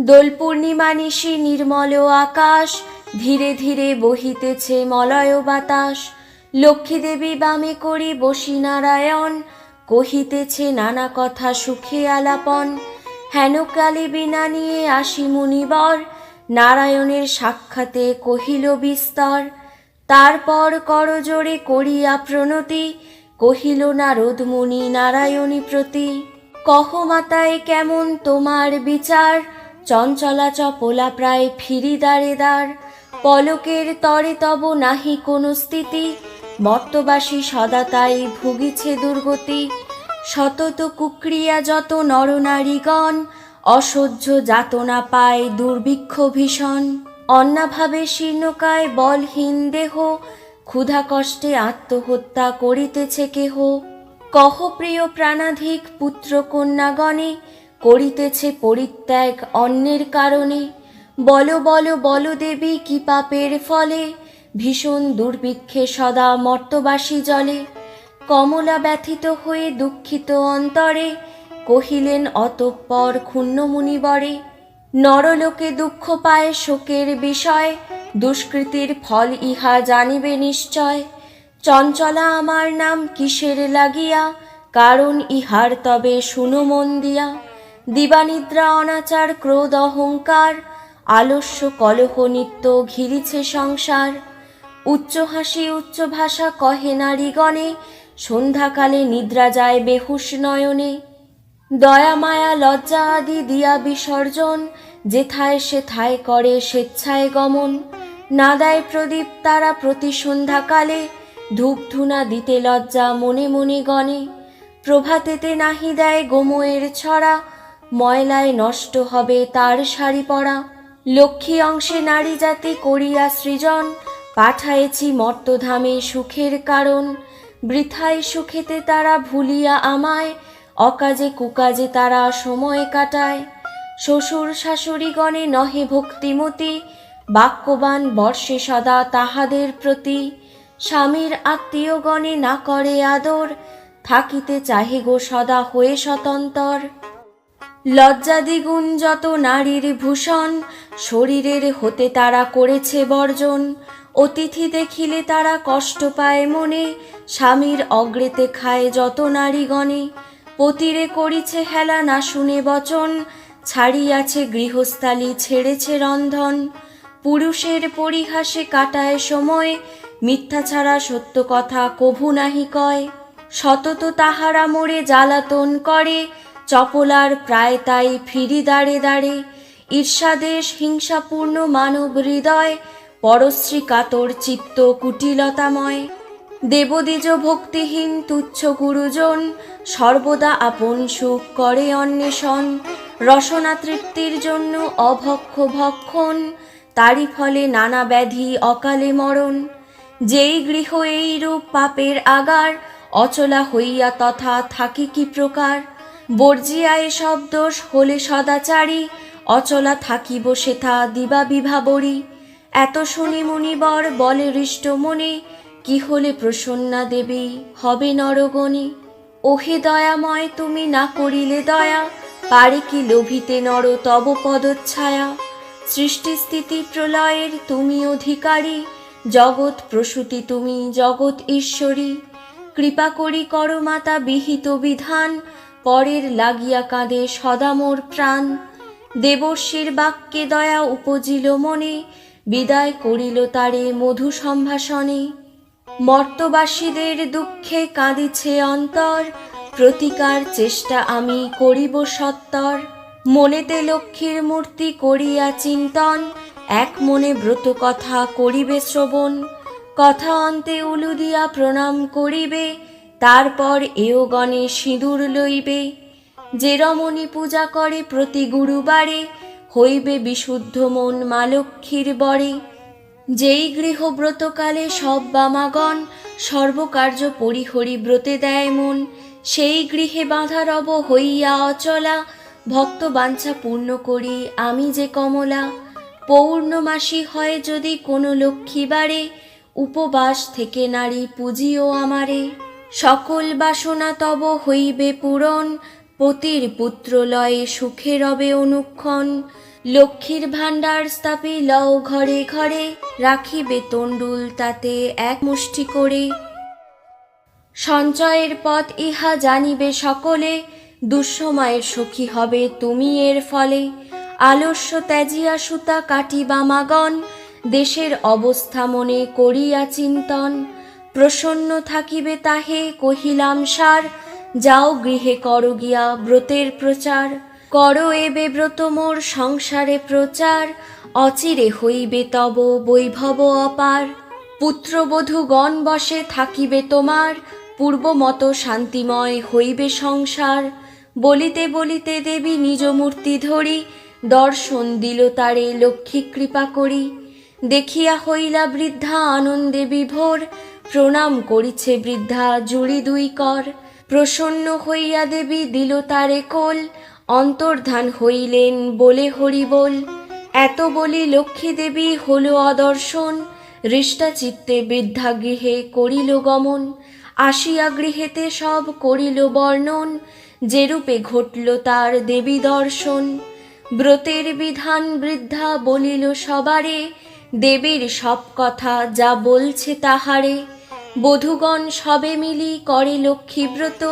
দোল পূর্ণিমা নিশি নির্মল আকাশ, ধীরে ধীরে বহিতেছে মলয় বাতাস। লক্ষ্মী দেবী বামে করি বসি নারায়ণ, কহিতেছে নানা কথা সুখে আলাপন। হেনকালে বিনা নিয়ে আসি মুনিবর, নারায়ণের সাক্ষাতে কহিল বিস্তর। তারপর করজোড়ে করিয়া প্রণতি, কহিল নারদ মুনি নারায়ণী প্রতি। কহ মাতায় কেমন তোমার বিচার, চঞ্চলা চপলা প্রায় ফিরি দ্বারে দ্বার। পলকের তরে তব নাহি কোনো স্থিতি, মর্তবাসী সদা তাই ভুগিছে দুর্গতি। শতত কুক্রিয়া যত নরনারীগণ, অসহ্য যাতনা পায় দুর্ভিক্ষ ভীষণ। অন্নাভাবে শীর্ণকায় বলহীন দেহ, ক্ষুধা কষ্টে আত্মহত্যা করিতেছে কেহ। কহ প্রিয় প্রাণাধিক পুত্র কন্যাগণে, করিতেছে পরিত্যাগ অন্যের কারণে। বল বল বল দেবী কি পাপের ফলে, ভীষণ দুর্ভিক্ষে সদা মর্তবাসী জলে। কমলা ব্যথিত হয়ে দুঃখিত অন্তরে, কহিলেন অতঃপর ক্ষুণ্ণ মুনিবরে। নরলোকে দুঃখ পায় শোকের বিষয়, দুষ্কৃতির ফল ইহা জানিবে নিশ্চয়। চঞ্চলা আমার নাম কিসের লাগিয়া, কারণ ইহার তবে শুনো মন দিয়া। দিবানিদ্রা অনাচার ক্রোধ অহংকার, আলস্য কলহ নিত্য ঘিরিছে সংসার। উচ্চ হাসি উচ্চ ভাষা কহে নারীগণে, সন্ধ্যাকালে নিদ্রা যায় বেহুশ নয়নে। দয়া মায়া লজ্জা আদি দিয়া বিসর্জন, যেথায় সেথায় করে স্বেচ্ছায় গমন। না দেয় প্রদীপ তারা প্রতি সন্ধ্যাকালে, ধূপ ধুনা দিতে লজ্জা মনে মনে গণে। প্রভাতেতে নাহি দেয় গোময়ের ছড়া, ময়লায় নষ্ট হবে তার শাড়ি পরা। লক্ষ্মী অংশে নারী জাতি করিয়া সৃজন, পাঠায়েছি মর্তধামে সুখের কারণ। বৃথায় সুখেতে তারা ভুলিয়া আমায়, অকাজে কুকাজে তারা সময় কাটায়। শ্বশুর শাশুড়িগণে নহে ভক্তিমতী, বাক্যবান বর্ষে সদা তাহাদের প্রতি। স্বামীর আত্মীয়গণে না করে আদর, থাকিতে চাহে গো সদা হয়ে স্বতন্তর। লজ্জা দ্বিগুণ যত নারীর ভূষণ, শরীরের হতে তারা করেছে বর্জন। অতিথি দেখিলে তারা কষ্ট পায় মনে, স্বামীর অগ্রেতে খায় যত নারীগণে। পতিরে করিছে হেলা না শুনে বচন, ছাড়িয়াছে গৃহস্থালী ছেড়েছে রন্ধন। পুরুষের পরিহাসে কাটায় সময়, মিথ্যা ছাড়া সত্য কথা কভু নাহি কয়। সতত তাহারা মোরে জ্বালাতন করে, চপলার প্রায় তাই ফিরি দাঁড়ে দাঁড়ে। ঈর্ষাদেশ হিংসাপূর্ণ মানব হৃদয়, পরশ্রী কাতর চিত্ত কুটিলতাময়। দেবদ্বিজ ভক্তিহীন তুচ্ছ গুরুজন, সর্বদা আপন সুখ করে অন্বেষণ। রসনা তৃপ্তির জন্য অভক্ষ ভক্ষণ, তারই ফলে নানা ব্যাধি অকালে মরণ। যেই গৃহ এইরূপ পাপের আগার, অচলা হইয়া তথা থাকি কি প্রকার। বর্জিয়া এসব দোষ হলে সদাচারী, অচলা থাকিব সেথা দিবা বিভাবরী। এত শুনি মুনিবর বলে হৃষ্ট মনে, কি হলে প্রসন্না দেবী হবে নরগণে। ওহে দয়াময় তুমি না করিলে দয়া, পারে কি লোভিতে নর তব পদচ্ছায়া। সৃষ্টি স্থিতি প্রলয়ের তুমি অধিকারী, জগৎ প্রসূতি তুমি জগৎ ঈশ্বরী। কৃপা করি কর মাতা বিহিত বিধান, পরের লাগিয়া কাঁদে সদা মোর প্রাণ। দেবর্ষীর বাক্যে দয়া উপজিল মনে, বিদায় করিল তারে মধু সম্ভাষণে। মর্তবাসীদের দুঃখে কাঁদিছে অন্তর, প্রতিকার চেষ্টা আমি করিব সত্তর। মনেতে লক্ষ্মীর মূর্তি করিয়া চিন্তন, এক মনে ব্রত কথা করিবে শ্রবণ। কথা অন্তে উলু দিয়া প্রণাম করিবে, তারপর এও গণে সিঁদুর লইবে। যে রমণী পূজা করে প্রতি গুরুবারে, হইবে বিশুদ্ধ মন মা লক্ষ্মীর বরে। যেই গৃহব্রতকালে সব বামাগণ, সর্বকার্য পরিহরি ব্রতে দেয় মন। সেই গৃহে বাঁধা রব হইয়া অচলা, ভক্ত বাঞ্ছা পূর্ণ করি আমি যে কমলা। পৌর্ণমাসী হয় যদি কোনো লক্ষ্মীবারে, উপবাস থেকে নারী পূজিও আমারে। সকল বাসনা তব হইবে পূরণ, পতির পুত্র লয়ে সুখে রবে অনুক্ষণ। লক্ষ্মীর ভাণ্ডার স্থাপি লও ঘরে ঘরে, রাখিবে তণ্ডুল তাতে এক মুষ্টি করে। সঞ্চয়ের পথ ইহা জানিবে সকলে, দুঃসময়ের সখী হবে তুমি এর ফলে। আলস্য ত্যাজিয়া সুতা কাটিবা মাগন, দেশের অবস্থা মনে করিয়া চিন্তন। প্রসন্ন থাকিবে তাহে কহিলাম সার, যাও গৃহে করো গিয়া ব্রতের প্রচার। করো এবে ব্রত মোর সংসারে প্রচার, অচিরে হইবে তব বৈভব অপার। পুত্রবধূগণ বসে থাকিবে তোমার, পূর্বমত শান্তিময় হইবে সংসার। বলিতে বলিতে দেবী নিজ মূর্তি ধরি, দর্শন দিল তারে লক্ষ্মী কৃপা করি। দেখিয়া হইলা বৃদ্ধা আনন্দে বিভোর, প্রণাম করিছে বৃদ্ধা জুড়ি দুই কর। প্রসন্ন হইয়া দেবী দিল তারে কোল, অন্তর্ধান হইলেন বলে হরি বল। এত বলি লক্ষ্মী দেবী হল অদর্শন, হৃষ্টা চিত্তে বৃদ্ধা গৃহে করিল গমন। আসিয়া গৃহেতে সব করিল বর্ণন, যেরূপে ঘটল তার দেবী দর্শন। ব্রতের বিধান বৃদ্ধা বলিল সবারে, দেবীর সব কথা যা বলছে তাহারে। বধূগণ সবে মিলি করে লক্ষ্মী ব্রত,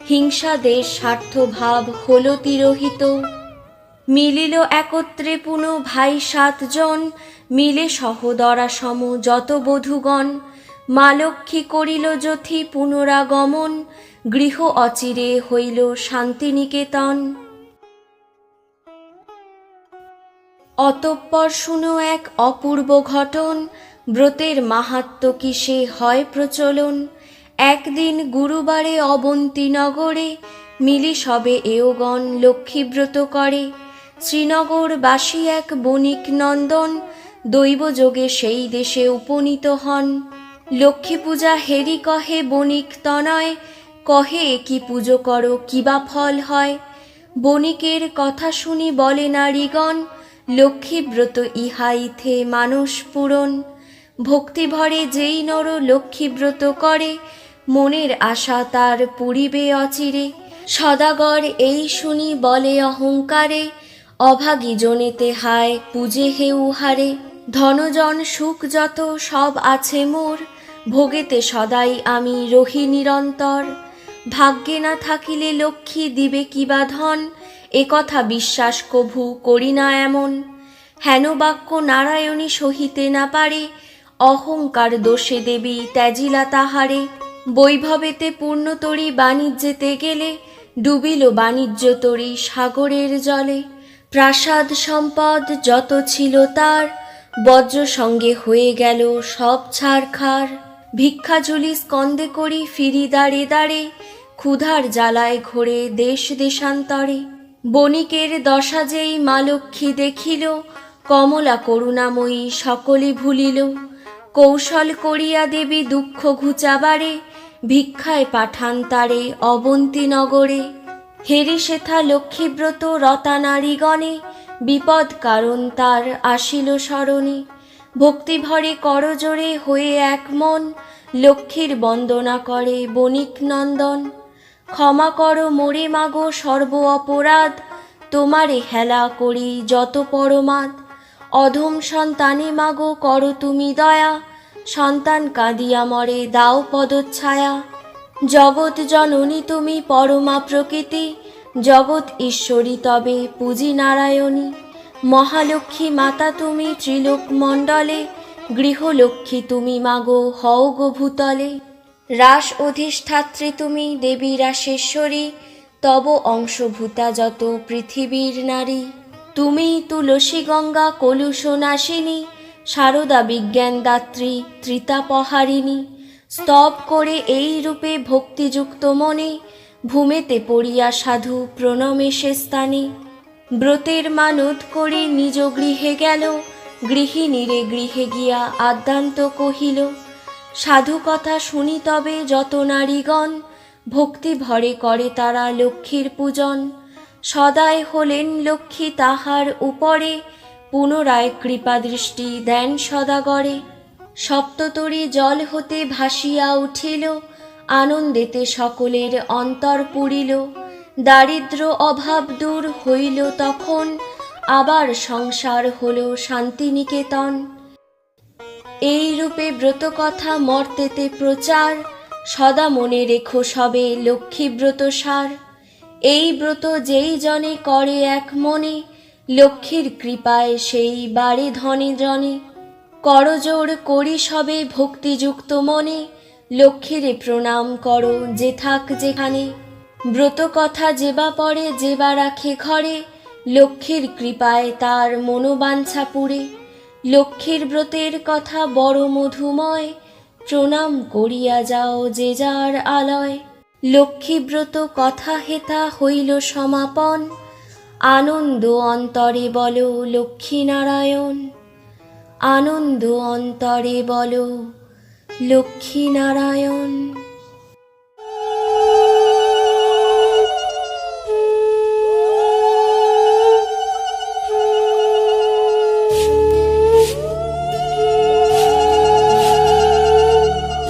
হিংসা দেশ স্বার্থ ভাব হল তিরোহিত। মিলিল একত্রে পুন ভাই 7 জন, মিলে সহদরা সম যত বধূগণ। মা লক্ষ্মী করিল যথি পুনরাগমন, গৃহ অচিরে হইল শান্তিনিকেতন। অতঃপর শুনো এক অপূর্ব ঘটন, ব্রতের মাহাত্ম্য কিসে হয় প্রচলন। একদিন গুরুবারে অবন্তী নগরে, মিলি সবে এওগণ লক্ষ্মীব্রত করে। শ্রীনগরবাসী এক বণিক নন্দন, দৈবযোগে সেই দেশে উপনীত হন। লক্ষ্মী পূজা হেরি কহে বণিক তনয়, কহে একি পুজো করো কিবা ফল হয়। বণিকের কথা শুনি বলে নারীগণ, লক্ষ্মীব্রত ইহা ইথে মানস পূরণ। ভক্তি ভরে যেই নর লক্ষ্মীব্রত করে, মনের আশা তার পুরিবে অচিরে। সদাগর এই শুনি বলে অহংকারে, অভাগী জনেতে হায় পূজে হে উহারে। ধনজন সুখ যত সব আছে মোর, ভোগেতে সদাই আমি রহি নিরন্তর। ভাগ্যে না থাকিলে লক্ষ্মী দিবে কিবা ধন, একথা বিশ্বাস কভু করি না এমন। হেন বাক্য নারায়ণী সহিতে না পারে, অহংকার দোষে দেবী ত্যাজিলা তাহারে। বৈভবেতে পূর্ণতরী বাণিজ্যেতে গেলে, ডুবিল বাণিজ্য তরী সাগরের জলে। প্রাসাদ সম্পদ যত ছিল তার, বজ্র সঙ্গে হয়ে গেল সব ছারখার। ভিক্ষাঝুলি স্কন্দে করি ফিরি দাঁড়ে দাঁড়ে, ক্ষুধার জ্বালায় ঘোরে দেশ দেশান্তরে। বণিকের দশা যেই মা লক্ষ্মী দেখিল, কমলা করুণাময়ী সকলে ভুলিল। কৌশল করিয়া দেবী দুঃখ ঘুচাবারে, ভিক্ষায় পাঠান তারে অবন্তী নগরে। হেরি সেথা লক্ষ্মীব্রত রতা নারীগণে, বিপদ কারণ তার আসিল স্মরণে। ভক্তিভরে করজোড়ে হয়ে এক মন, লক্ষ্মীর বন্দনা করে বণিক নন্দন। ক্ষমা করো মোরে মাগো সর্ব অপরাধ, তোমারে হেলা করি যত পরমাদ। অধম সন্তানে মাগো করো তুমি দয়া, সন্তান কাঁদিয়া মরে দাও পদচ্ছায়া। জগৎ জননী তুমি পরমা প্রকৃতি, জগৎ ঈশ্বরী তবে পূজি নারায়ণী। মহালক্ষ্মী মাতা তুমি ত্রিলোক মণ্ডলে, গৃহলক্ষ্মী তুমি মাগো হও গো ভূতলে। রাস অধিষ্ঠাত্রী তুমি দেবী রাসেশ্বরী, তব অংশভূতা যত পৃথিবীর নারী। তুমি তুলসী গঙ্গা কলুষ নাশিনী, সারদা বিজ্ঞান দাত্রী ত্রিতাপহারিণী। স্তব করে এই রূপে ভক্তিযুক্ত মনে, ভূমেতে পড়িয়া সাধু প্রণমে সে স্থানে। ব্রতের মানত করি নিজ গৃহে গেল, গৃহিণীরে গৃহে গিয়া আদ্যান্ত কহিল। সাধু কথা শুনি তবে যত নারীগণ, ভক্তি ভরে করে তারা লক্ষ্মীর পূজন। সদায় হলেন লক্ষ্মী তাহার উপরে, পুনরায় কৃপা দৃষ্টি দেন সদাগরে। সপ্ততরী জল হতে ভাসিয়া উঠিল, আনন্দেতে সকলের অন্তর পুরিল। দারিদ্র অভাব দূর হইল তখন, আবার সংসার হলো শান্তিনিকেতন। এই রূপে ব্রত কথা মর্তেতে প্রচার, সদা মনে রেখো সবে লক্ষ্মী ব্রত সার। এই ব্রত যেই জনে করে এক মনে, লক্ষ্মীর কৃপায় সেই বাড়ে ধনে জনে। করজোড় করি সবে ভক্তিযুক্ত মনে, লক্ষ্মীরে প্রণাম করো যে থাক যেখানে। ব্রত কথা যেবা পড়ে যেবা রাখে ঘরে, লক্ষ্মীর কৃপায় তার মনোবাঞ্ছা পুরে। লক্ষ্মীর ব্রতের কথা বড় মধুময়, প্রণাম করিয়া যাও যে যার আলয়। লক্ষ্মী ব্রত কথা হেতা হইল সমাপন, আনন্দ অন্তরে বলো লক্ষ্মী নারায়ণ। আনন্দ অন্তরে বলো লক্ষ্মী নারায়ণ।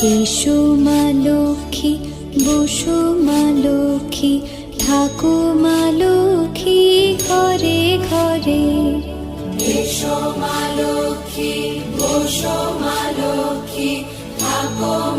এসো মা লক্ষ্মী, বসো মা লক্ষ্মী, থাকো মা লক্ষ্মী ঘরে ঘরে। এসো মা লক্ষ্মী, বসো মা লক্ষ্মী, থাকো